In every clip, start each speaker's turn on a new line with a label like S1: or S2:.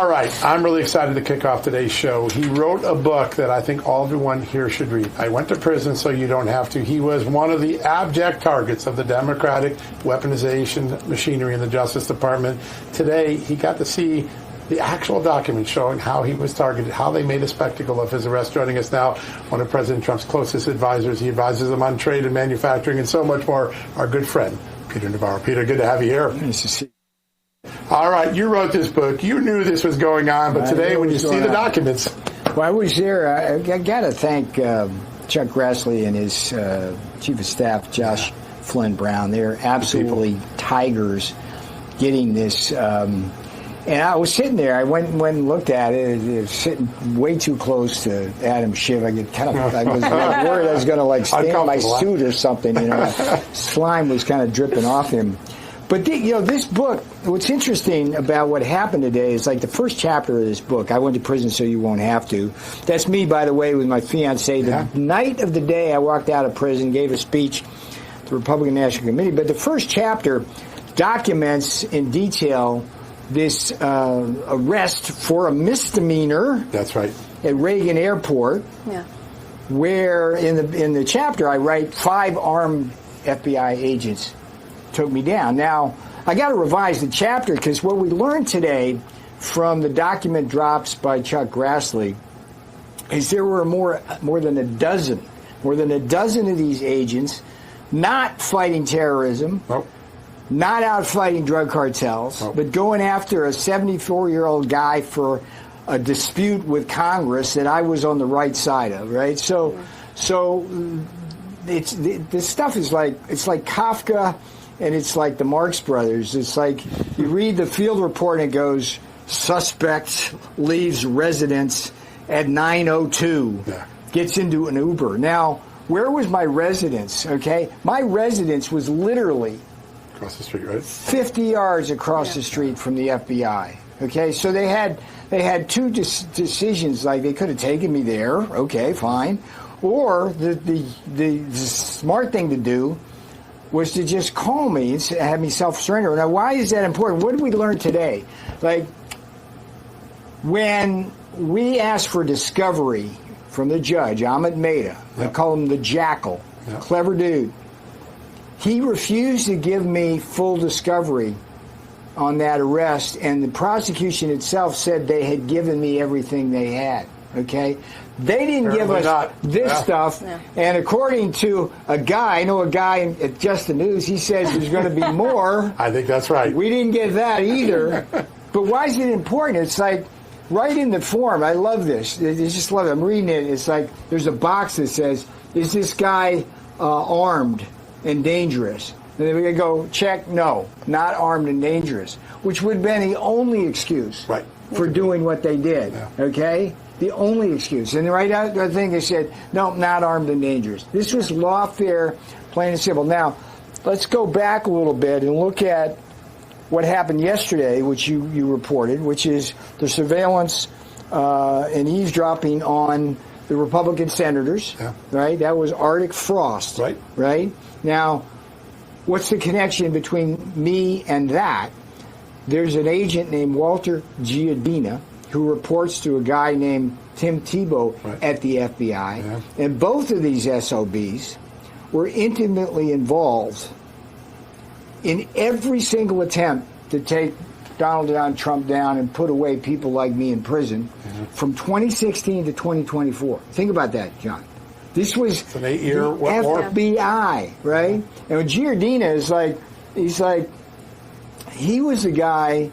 S1: All right, I'm really excited to kick off today's show. He wrote a book that I think everyone here should read. I went to prison so you don't have to. He was one of the abject targets of the Democratic weaponization machinery in the Justice Department. Today, he got to see the actual document showing how he was targeted, how they made a spectacle of his arrest. Joining us now, one of President Trump's closest advisors. He advises him on trade and manufacturing and so much more. Our good friend, Peter Navarro. Peter, good to have you here.
S2: Nice to see you.
S1: All right, you wrote this book. You knew this was going on, but today when you see the documents...
S2: Well, I was there. I got to thank Chuck Grassley and his chief of staff, Josh Flynn Brown. They're absolutely tigers getting this... and I was sitting there. I went and looked at it. It was sitting way too close to Adam Schiff. I was worried I was going to stain my suit or something. Slime was kind of dripping off him. But this book, what's interesting about what happened today is the first chapter of this book. I went to prison so you won't have to. That's me, by the way, with my fiance. The night of the day I walked out of prison, gave a speech to the Republican National Committee. But the first chapter documents in detail this arrest for a misdemeanor.
S1: That's right.
S2: At Reagan Airport. Yeah. Where in the chapter I write 5 armed FBI agents took me down. Now, I got to revise the chapter because what we learned today from the document drops by Chuck Grassley is there were more than a dozen of these agents not fighting terrorism, not out fighting drug cartels, but going after a 74-year-old guy for a dispute with Congress that I was on the right side of, right? So this stuff is it's like Kafka. And it's like the Marx Brothers. It's like you read the field report and it goes, suspect leaves residence at 9:02, gets into an Uber. Now, where was my residence, okay? My residence was literally
S1: across the street, right?
S2: 50 yards across the street from the FBI, okay? So they had two decisions, they could have taken me there, okay, fine. Or the smart thing to do was to just call me and have me self-surrender. Now, why is that important? What did we learn today? When we asked for discovery from the judge, Ahmed Maida, I call him the Jackal, clever dude, he refused to give me full discovery on that arrest, and the prosecution itself said they had given me everything they had, okay? They didn't give us this stuff, and according to a guy, I know a guy at Just the News, he says there's going to be more.
S1: I think that's right.
S2: We didn't get that either. But why is it important? It's right in the form. I love this. I just love it. I'm reading it. It's there's a box that says, is this guy armed and dangerous? And then we go, check, no, not armed and dangerous, which would have been the only excuse for doing what they did, okay? The only excuse. And right out the thing they said, no, not armed and dangerous. This was lawfare, plain and simple. Now, let's go back a little bit and look at what happened yesterday, which you reported, which is the surveillance and eavesdropping on the Republican senators, right? That was Arctic Frost, right? Now, what's the connection between me and that? There's an agent named Walter Giardina who reports to a guy named Tim Tebow at the FBI. And both of these SOBs were intimately involved in every single attempt to take Donald Trump down and put away people like me in prison from 2016 to 2024. Think about that, John. This was
S1: an 8-year
S2: FBI, right? And Giardina is he was the guy.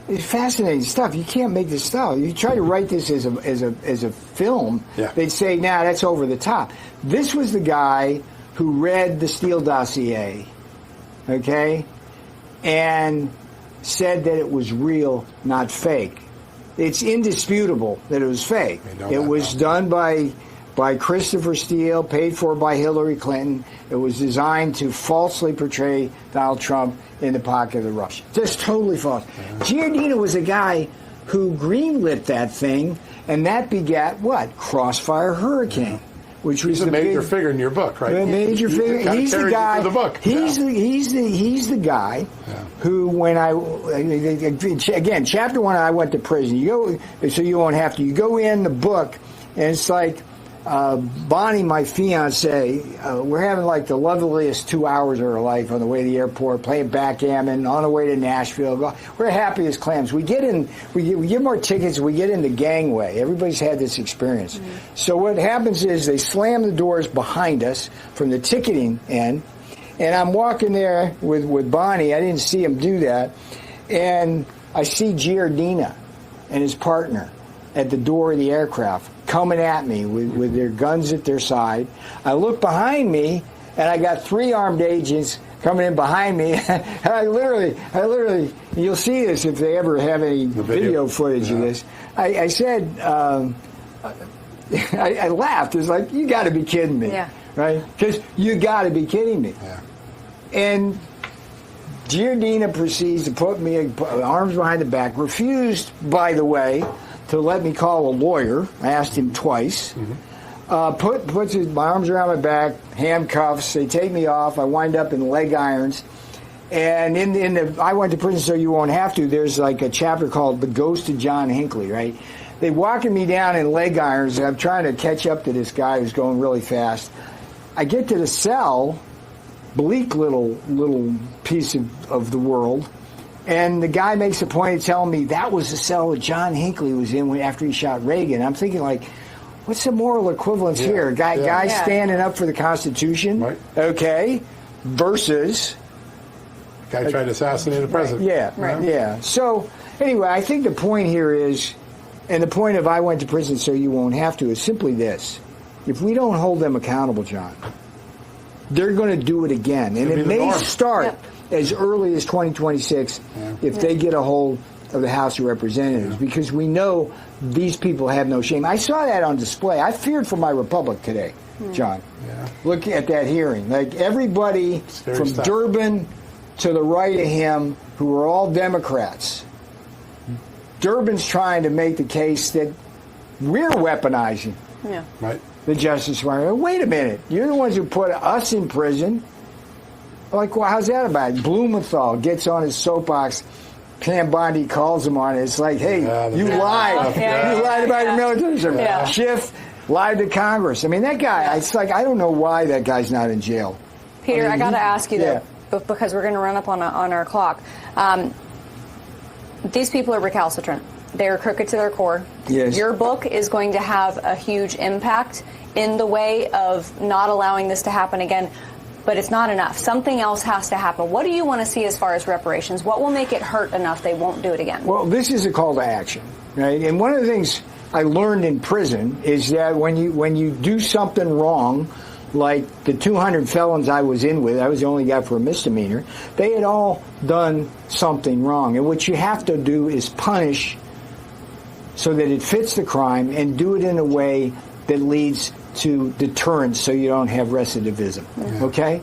S2: It's fascinating stuff. You can't make this stuff. You try to write this as a film, they'd say, nah, that's over the top. This was the guy who read the Steele dossier, okay, and said that it was real, not fake. It's indisputable that it was fake. It was done by Christopher Steele, paid for by Hillary Clinton. It was designed to falsely portray Donald Trump in the pocket of the Russians. Just totally false. Giardina was a guy who greenlit that thing, and that begat what? Crossfire Hurricane. which was
S1: He's a major figure in your book, right?
S2: A major figure. He's the guy.
S1: The book.
S2: He's the guy who, when again, chapter 1, I went to prison. You go, so you won't have to. You go in the book, and it's like Bonnie, my fiance, we're having like the loveliest 2 hours of our life on the way to the airport, playing backgammon, on the way to Nashville. We're happy as clams. We get in, we give them our tickets, we get in the gangway. Everybody's had this experience. Mm-hmm. So what happens is they slam the doors behind us from the ticketing end, and I'm walking there with Bonnie. I didn't see him do that. And I see Giardina and his partner at the door of the aircraft coming at me with their guns at their side. I look behind me, and I got 3 armed agents coming in behind me. And I literally, you'll see this if they ever have any video footage of this. I said, I laughed. It's like, you got to be kidding me, right? Because you got to be kidding me. Yeah. And Giardina proceeds to put me arms behind the back, refused, by the way, to let me call a lawyer. I asked him twice. Mm-hmm. Puts my arms around my back, handcuffs. They take me off. I wind up in leg irons. And in the I went to prison so you won't have to. There's like a chapter called The Ghost of John Hinckley, right? They walking me down in leg irons. And I'm trying to catch up to this guy who's going really fast. I get to the cell, bleak little piece of the world. And the guy makes a point of telling me that was the cell that John Hinckley was in after he shot Reagan. I'm thinking, like, what's the moral equivalence here? Guy standing up for the Constitution, right. Okay, versus
S1: guy tried to assassinate the president.
S2: Yeah. So anyway, I think the point here is, and the point of I went to prison so you won't have to, is simply this: if we don't hold them accountable, John, they're going to do it again, and it may start as early as 2026 if they get a hold of the House of Representatives, because we know these people have no shame. I saw that on display. I feared for my republic today, John. Yeah. Look at that hearing. Like, everybody from Durbin to the right of him, who are all Democrats. Durbin's trying to make the case that we're weaponizing the Justice Department. Wait a minute. You're the ones who put us in prison. Like, well, how's that about it? Blumenthal gets on his soapbox. Pam Bondi calls him on it. It's like, hey, you lied. You lied about your military service. Yeah. Schiff lied to Congress. I mean, that guy, it's like, I don't know why that guy's not in jail.
S3: Peter, I got to ask you, though, because we're going to run up on our clock. These people are recalcitrant. They're crooked to their core.
S2: Yes.
S3: Your book is going to have a huge impact in the way of not allowing this to happen again. But it's not enough. Something else has to happen. What do you want to see as far as reparations? What will make it hurt enough they won't do it again?
S2: Well, this is a call to action, right? And one of the things I learned in prison is that when you do something wrong, like the 200 felons I was in with, I was the only guy for a misdemeanor, they had all done something wrong. And what you have to do is punish so that it fits the crime, and do it in a way that leads to deterrence, so you don't have recidivism. Okay?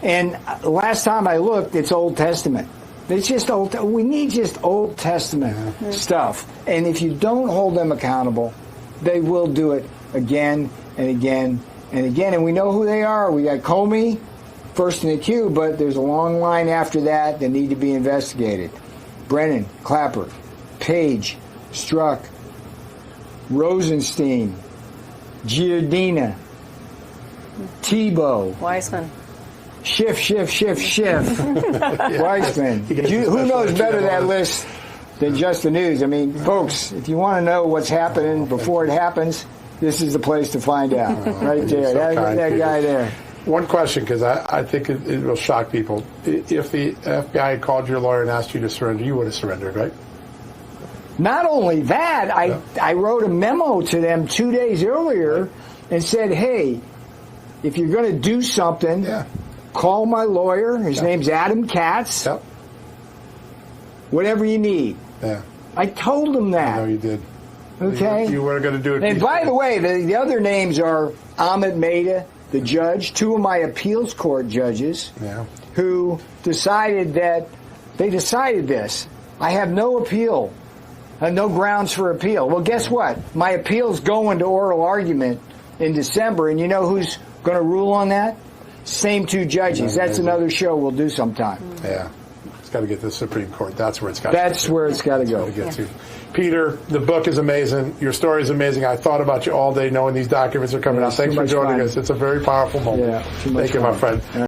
S2: And last time I looked, it's Old Testament. It's just old. We need just Old Testament stuff. And if you don't hold them accountable, they will do it again and again and again. And we know who they are. We got Comey first in the queue, but there's a long line after that need to be investigated. Brennan, Clapper, Page, Strzok, Rosenstein, Giardina, Tebow,
S3: Weissman,
S2: Schiff. Weissman. Who knows better that list than just the news? I mean, folks, if you want to know what's happening before it happens, this is the place to find out. Right there. That guy there.
S1: One question, because I think it will shock people. If the FBI had called your lawyer and asked you to surrender, you would have surrendered, right?
S2: Not only that, I wrote a memo to them 2 days earlier and said, hey, if you're going to do something, call my lawyer. His name's Adam Katz.
S1: Yep.
S2: Whatever you need.
S1: Yeah.
S2: I told them that.
S1: I know you did.
S2: Okay.
S1: You were going to do it.
S2: And by the way, the other names are Ahmed Maida, the judge, 2 of my appeals court judges, who decided this. I have no appeal. No grounds for appeal. Well, guess what? My appeal's going to oral argument in December, and you know who's going to rule on that? Same two judges. That's another show we'll do sometime.
S1: Yeah. It's got to get to the Supreme Court. That's where it's got to go.
S2: That's where it's got to go.
S1: Peter, the book is amazing. Your story is amazing. I thought about you all day knowing these documents are coming out. Thanks for joining us. It's a very powerful moment.
S2: Yeah,
S1: Thank you, my friend.